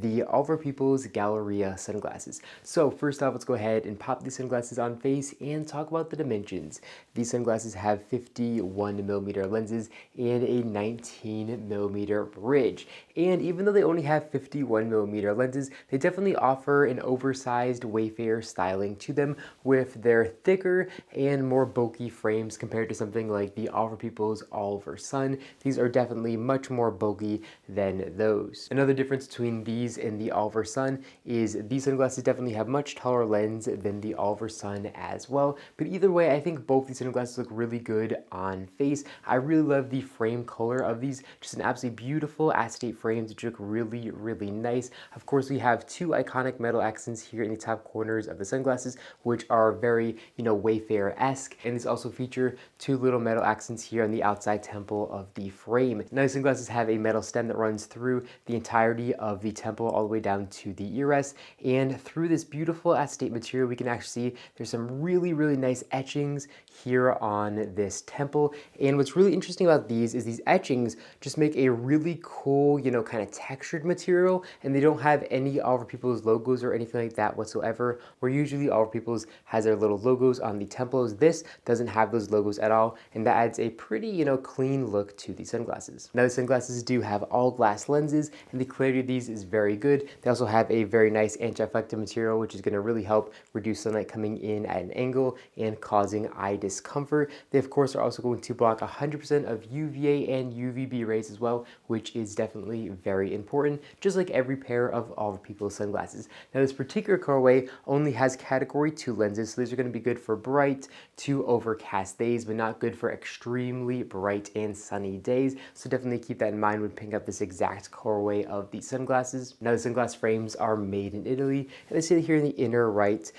the Oliver People's Galleria sunglasses. So first off, let's go ahead and pop these sunglasses on face and talk about the dimensions. These sunglasses have 51mm lenses and a 19mm bridge. And even though they only have 51mm lenses, they definitely offer an oversized Wayfarer styling to them with their thicker and more bulky frames compared to something like the Oliver People's Oliver Sun. These are definitely much more bulky than those. Another difference between these and the Oliver Sun is these sunglasses definitely have much taller lens than the Oliver Sun as well. But either way, I think both these sunglasses look really good on face. I really love the frame color of these, just an absolutely beautiful acetate frames which look really, really nice. Of course, we have two iconic metal accents here in the top corners of the sunglasses, which are very, Wayfarer-esque. And these also feature two little metal accents here on the outside temple of the frame. Now, these sunglasses have a metal stem that runs through the entirety of the temple all the way down to the ear rest. And through this beautiful acetate material, we can actually see there's some really, really nice etchings here on this temple. And what's really interesting about these is these etchings just make a really cool, kind of textured material, and they don't have any Oliver People's logos or anything like that whatsoever, where usually Oliver People's has their little logos on the temples. This doesn't have those logos at all, and that adds a pretty, clean look to these sunglasses. Now, the sunglasses do have all glass lenses, and the clarity of these is very good. They also have a very nice anti-reflective material, which is going to really help reduce sunlight coming in at an angle and causing eye discomfort. They, of course, are also going to block 100% of UVA and UVB rays as well, which is definitely very important, just like every pair of Oliver People's sunglasses. Now, this particular colorway only has category 2 lenses, so these are going to be good for bright to overcast days, but not good for extremely bright and sunny days. So definitely keep that in mind when picking up this exact colorway of these sunglasses. Now, the sunglass frames are made in Italy, and they say here in the inner right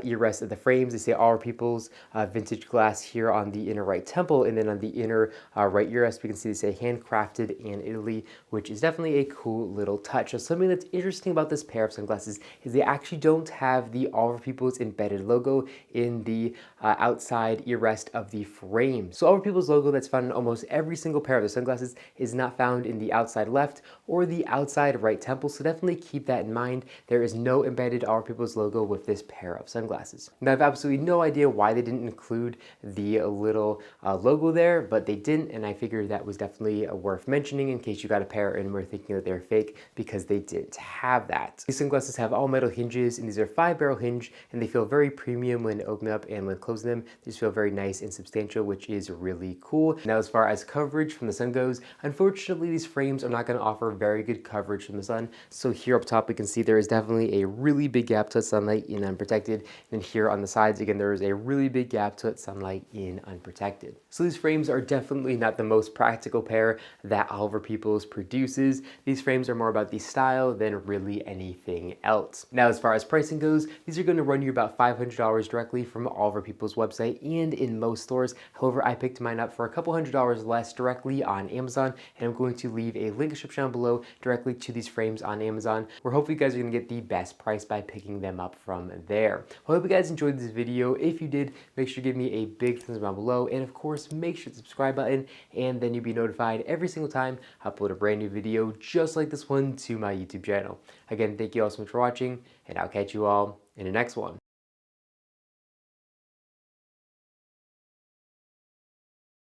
ear rest of the frames, they say Oliver People's vintage glass here on the inner right temple, and then on the inner right ear rest, we can see they say handcrafted in Italy, which is definitely a cool little touch. So something that's interesting about this pair of sunglasses is they actually don't have the Oliver People's embedded logo in the outside ear rest of the frame. So Oliver People's logo that's found in almost every single pair of the sunglasses is not found in the outside left or the outside right temple, so definitely keep that in mind. There is no embedded Oliver People's logo with this pair of sunglasses. Now, I have absolutely no idea why they didn't include the little logo there, but they didn't, and I figured that was definitely worth mentioning in case you got a pair and were thinking that they're fake, because they didn't have that. These sunglasses have all metal hinges, and these are 5-barrel hinge, and they feel very premium when opening up and when closing them. These feel very nice and substantial, which is really cool. Now, as far as coverage from the sun goes, unfortunately, these frames are not going to offer very good coverage from the sun. So here up top, we can see there is definitely a really big gap to sunlight in unprotected. And here on the sides, again, there is a really big gap to sunlight in unprotected. So these frames are definitely not the most practical pair that Oliver People's produces. These frames are more about the style than really anything else. Now, as far as pricing goes, these are going to run you about $500 directly from Oliver People's website and in most stores. However, I picked mine up for a couple $100 less directly on Amazon, and I'm going to leave a link description down below directly to these frames on Amazon, where hopefully you guys are going to get the best price by picking them up from there. I hope you guys enjoyed this video. If you did, make sure to give me a big thumbs up down below, and of course, make sure to subscribe button, and then you'll be notified every single time I upload a brand new video just like this one to my YouTube channel. Again, thank you all so much for watching, and I'll catch you all in the next one.